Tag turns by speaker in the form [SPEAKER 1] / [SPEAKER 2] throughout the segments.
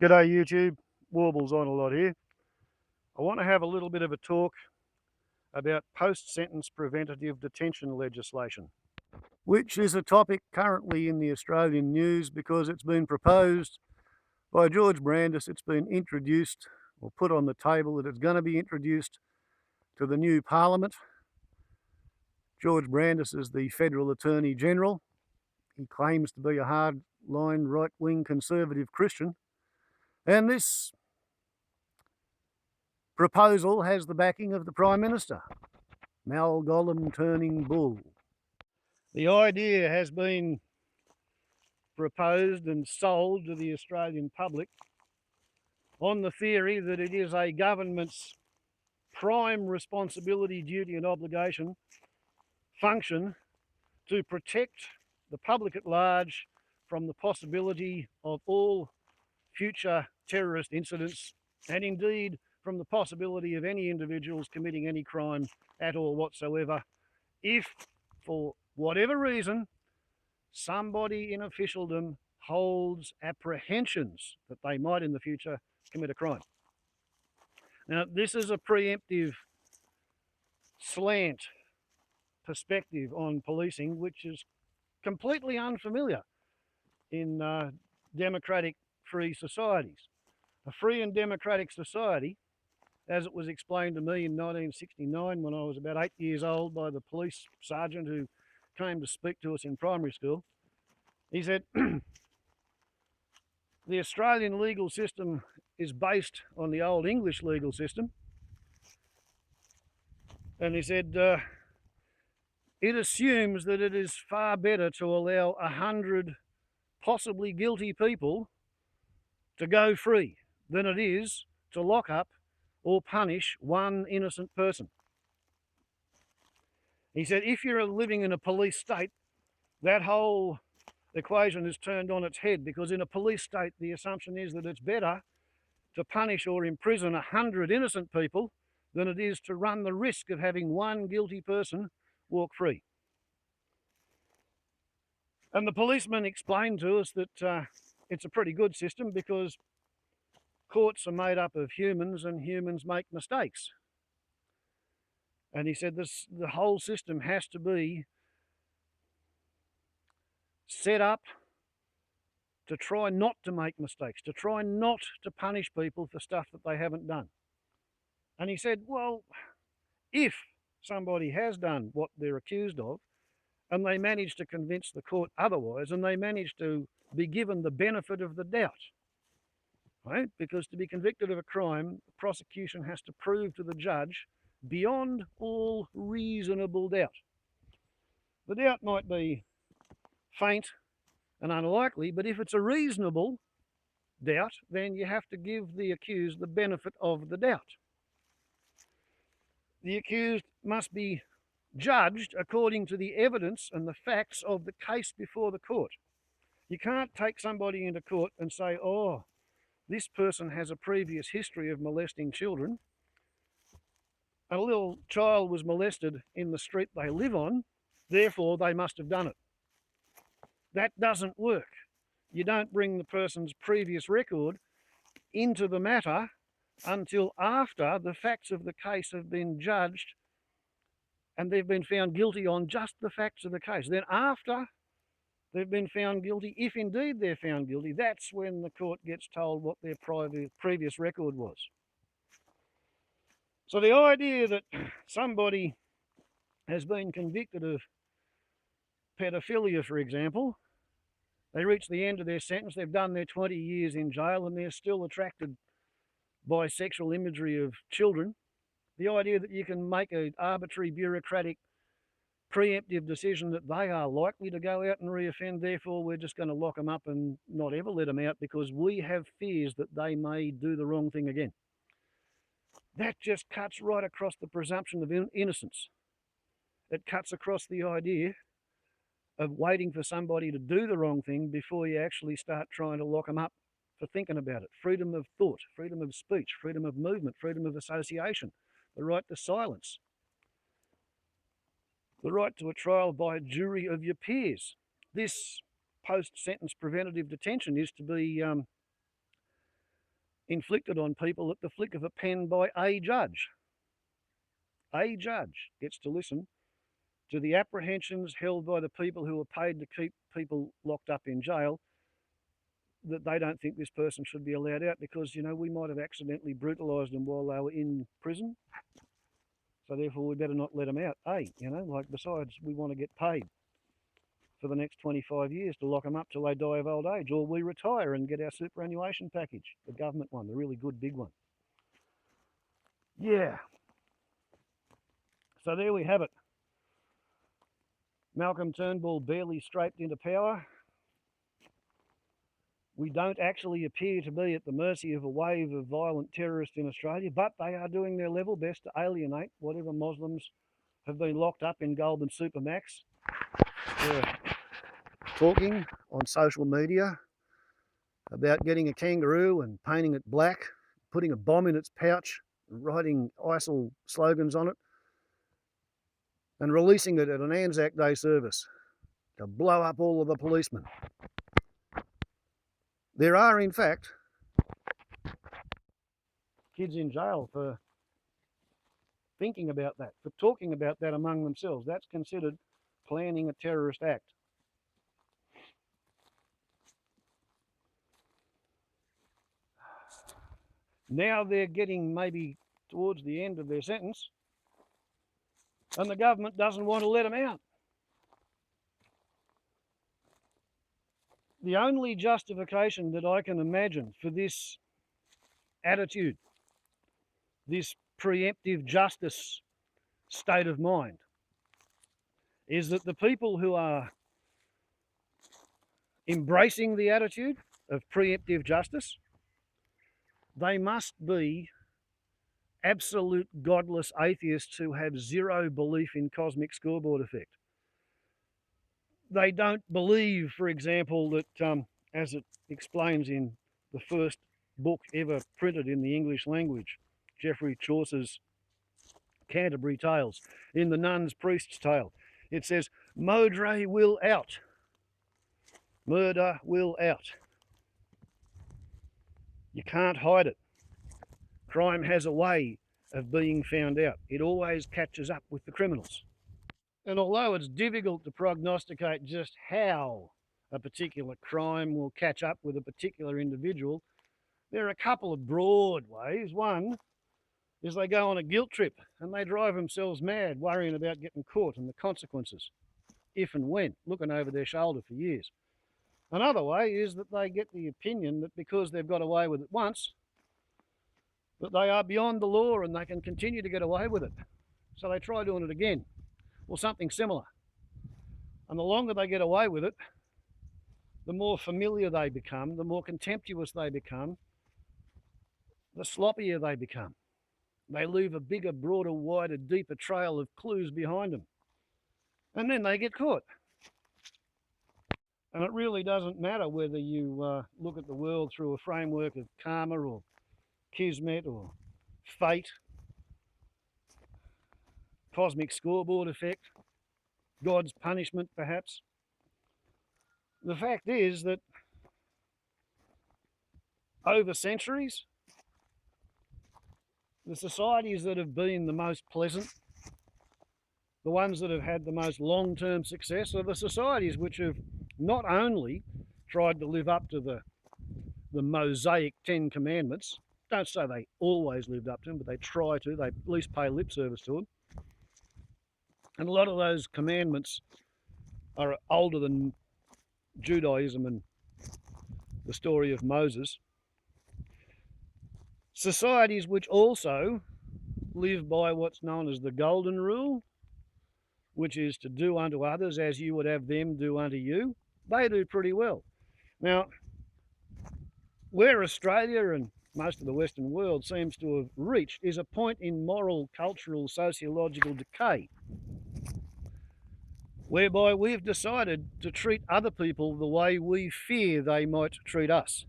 [SPEAKER 1] G'day YouTube, Warbles on a lot here. I want to have a little bit of a talk about post-sentence preventative detention legislation, which is a topic currently in the Australian news because it's been proposed by George Brandis. It's been introduced or put on the table that it's going to be introduced to the new Parliament. George Brandis is the Federal Attorney General. He claims to be a hard-line right-wing conservative Christian. And this proposal has the backing of the Prime Minister, Malgollum turning bull. The idea has been proposed and sold to the Australian public on the theory that it is a government's prime responsibility, duty and obligation function to protect the public at large from the possibility of all future terrorist incidents, and indeed from the possibility of any individuals committing any crime at all whatsoever, if for whatever reason somebody in officialdom holds apprehensions that they might in the future commit a crime. Now, this is a preemptive slant perspective on policing which is completely unfamiliar in democratic free societies. A free and democratic society, as it was explained to me in 1969 when I was about 8 years old by the police sergeant who came to speak to us in primary school, he said, the Australian legal system is based on the old English legal system. And he said, it assumes that it is far better to allow 100 possibly guilty people to go free than it is to lock up or punish one innocent person. He said, if you're living in a police state, that whole equation is turned on its head, because in a police state, the assumption is that it's better to punish or imprison 100 innocent people than it is to run the risk of having one guilty person walk free. And the policeman explained to us that it's a pretty good system because courts are made up of humans and humans make mistakes. And he said the whole system has to be set up to try not to make mistakes, to try not to punish people for stuff that they haven't done. And he said, well, if somebody has done what they're accused of and they manage to convince the court otherwise and they manage to be given the benefit of the doubt, right? Because to be convicted of a crime, the prosecution has to prove to the judge beyond all reasonable doubt. The doubt might be faint and unlikely, but if it's a reasonable doubt, then you have to give the accused the benefit of the doubt. The accused must be judged according to the evidence and the facts of the case before the court. You can't take somebody into court and say, oh, this person has a previous history of molesting children. A little child was molested in the street they live on, therefore they must have done it. That doesn't work. You don't bring the person's previous record into the matter until after the facts of the case have been judged and they've been found guilty on just the facts of the case. Then after they've been found guilty, if indeed they're found guilty, that's when the court gets told what their previous record was. So the idea that somebody has been convicted of pedophilia, for example, they reach the end of their sentence, they've done their 20 years in jail and they're still attracted by sexual imagery of children. The idea that you can make an arbitrary, bureaucratic, preemptive decision that they are likely to go out and reoffend, therefore we're just going to lock them up and not ever let them out because we have fears that they may do the wrong thing again. That just cuts right across the presumption of innocence. It cuts across the idea of waiting for somebody to do the wrong thing before you actually start trying to lock them up for thinking about it. Freedom of thought, freedom of speech, freedom of movement, freedom of association, the right to silence, the right to a trial by a jury of your peers. This post-sentence preventative detention is to be inflicted on people at the flick of a pen by a judge. A judge gets to listen to the apprehensions held by the people who are paid to keep people locked up in jail, that they don't think this person should be allowed out because, you know, we might have accidentally brutalised them while they were in prison. So therefore we better not let them out. You know, like, besides, we want to get paid for the next 25 years to lock them up till they die of old age, or we retire and get our superannuation package, the government one, the really good big one. Yeah. So there we have it. Malcolm Turnbull barely scraped into power. We don't actually appear to be at the mercy of a wave of violent terrorists in Australia, but they are doing their level best to alienate whatever Muslims have been locked up in Goulburn Supermax. They're talking on social media about getting a kangaroo and painting it black, putting a bomb in its pouch, and writing ISIL slogans on it, and releasing it at an Anzac Day service to blow up all of the policemen. There are, in fact, kids in jail for thinking about that, for talking about that among themselves. That's considered planning a terrorist act. Now they're getting maybe towards the end of their sentence, and the government doesn't want to let them out. The only justification that I can imagine for this attitude, this preemptive justice state of mind, is that the people who are embracing the attitude of preemptive justice, they must be absolute godless atheists who have zero belief in cosmic scoreboard effect. They don't believe, for example, that, as it explains in the first book ever printed in the English language, Geoffrey Chaucer's Canterbury Tales, in the Nun's Priest's Tale, it says, Modre will out, murder will out. You can't hide it. Crime has a way of being found out. It always catches up with the criminals. And although it's difficult to prognosticate just how a particular crime will catch up with a particular individual, there are a couple of broad ways. One is they go on a guilt trip and they drive themselves mad, worrying about getting caught and the consequences, if and when, looking over their shoulder for years. Another way is that they get the opinion that because they've got away with it once, that they are beyond the law and they can continue to get away with it. So they try doing it again, or something similar. And the longer they get away with it, the more familiar they become, the more contemptuous they become, the sloppier they become. They leave a bigger, broader, wider, deeper trail of clues behind them. And then they get caught. And it really doesn't matter whether you look at the world through a framework of karma or kismet or fate, cosmic scoreboard effect, God's punishment perhaps. The fact is that over centuries, the societies that have been the most pleasant, the ones that have had the most long-term success, are the societies which have not only tried to live up to the Mosaic 10 Commandments, don't say they always lived up to them, but they try to, they at least pay lip service to them. And a lot of those commandments are older than Judaism and the story of Moses. Societies which also live by what's known as the Golden Rule, which is to do unto others as you would have them do unto you, they do pretty well. Now, where Australia and most of the Western world seems to have reached is a point in moral, cultural, sociological decay, whereby we've decided to treat other people the way we fear they might treat us,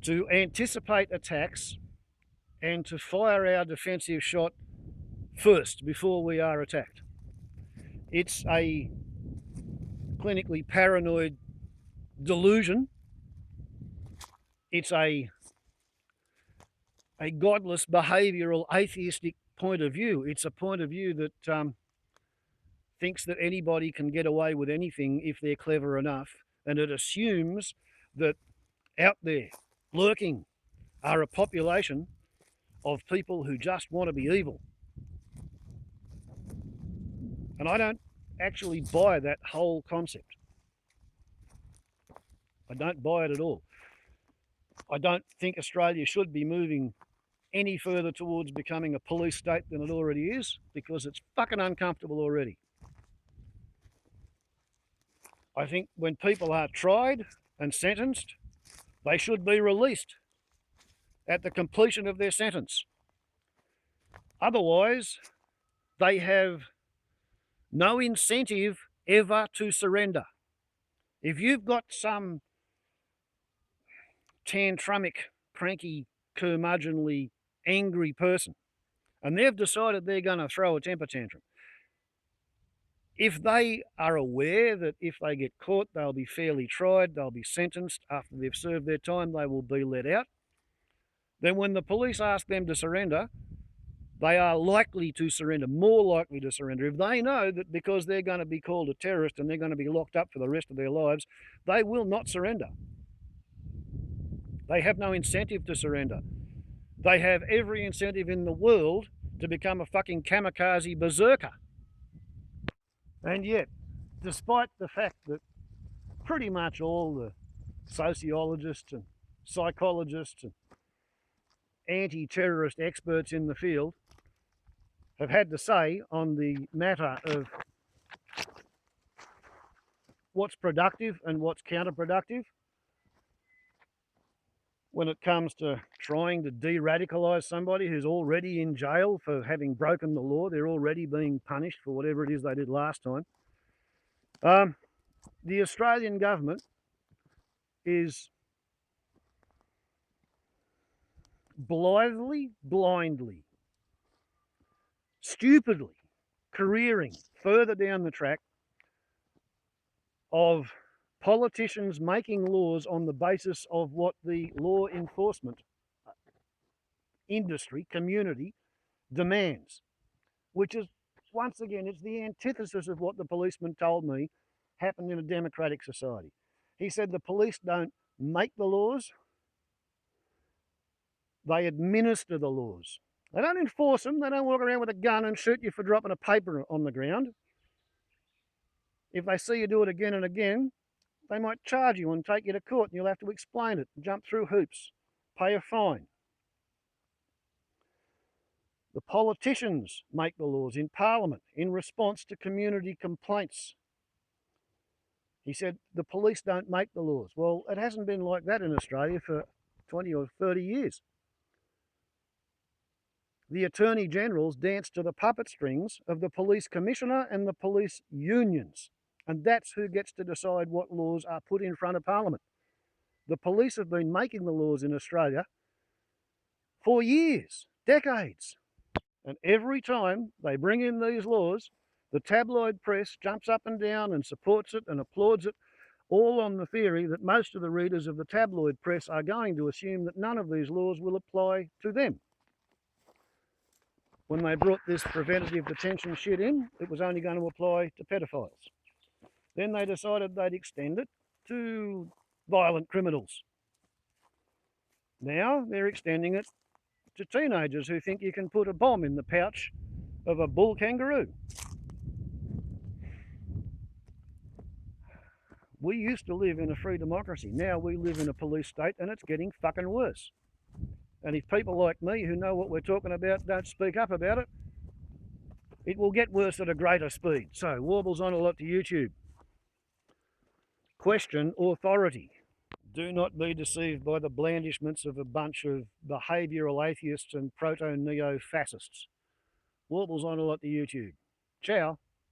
[SPEAKER 1] to anticipate attacks and to fire our defensive shot first before we are attacked. It's a clinically paranoid delusion it's a godless, behavioural, atheistic point of view. It's a point of view that thinks that anybody can get away with anything if they're clever enough, and it assumes that out there, lurking, are a population of people who just want to be evil. And I don't actually buy that whole concept. I don't buy it at all. I don't think Australia should be moving any further towards becoming a police state than it already is, because it's fucking uncomfortable already. I think when people are tried and sentenced, they should be released at the completion of their sentence. Otherwise, they have no incentive ever to surrender. If you've got some tantrumic, cranky, curmudgeonly, angry person, and they've decided they're going to throw a temper tantrum, if they are aware that if they get caught, they'll be fairly tried, they'll be sentenced, after they've served their time, they will be let out, then when the police ask them to surrender, they are likely to surrender, more likely to surrender. If they know that because they're going to be called a terrorist and they're going to be locked up for the rest of their lives, they will not surrender. They have no incentive to surrender. They have every incentive in the world to become a fucking kamikaze berserker. And yet, despite the fact that pretty much all the sociologists and psychologists and anti-terrorist experts in the field have had to say on the matter of what's productive and what's counterproductive when it comes to trying to de-radicalise somebody who's already in jail for having broken the law. They're already being punished for whatever it is they did last time. The Australian government is blindly, stupidly careering further down the track of politicians making laws on the basis of what the law enforcement industry, community demands, which is, once again, it's the antithesis of what the policeman told me happened in a democratic society. He said the police don't make the laws, they administer the laws. They don't enforce them. They don't walk around with a gun and shoot you for dropping a paper on the ground. If they see you do it again and again, they might charge you and take you to court, and you'll have to explain it, jump through hoops, pay a fine. The politicians make the laws in Parliament in response to community complaints. He said the police don't make the laws. Well, it hasn't been like that in Australia for 20 or 30 years. The Attorney Generals dance to the puppet strings of the Police Commissioner and the police unions. And that's who gets to decide what laws are put in front of Parliament. The police have been making the laws in Australia for years, decades. And every time they bring in these laws, the tabloid press jumps up and down and supports it and applauds it, all on the theory that most of the readers of the tabloid press are going to assume that none of these laws will apply to them. When they brought this preventive detention shit in, it was only going to apply to pedophiles. Then they decided they'd extend it to violent criminals. Now they're extending it to teenagers who think you can put a bomb in the pouch of a bull kangaroo. We used to live in a free democracy. Now we live in a police state, and it's getting fucking worse. And if people like me who know what we're talking about don't speak up about it, it will get worse at a greater speed. So, Warbles on a lot to YouTube. Question authority. Do not be deceived by the blandishments of a bunch of behavioural atheists and proto-neo-fascists. Warbles on a lot to YouTube. Ciao.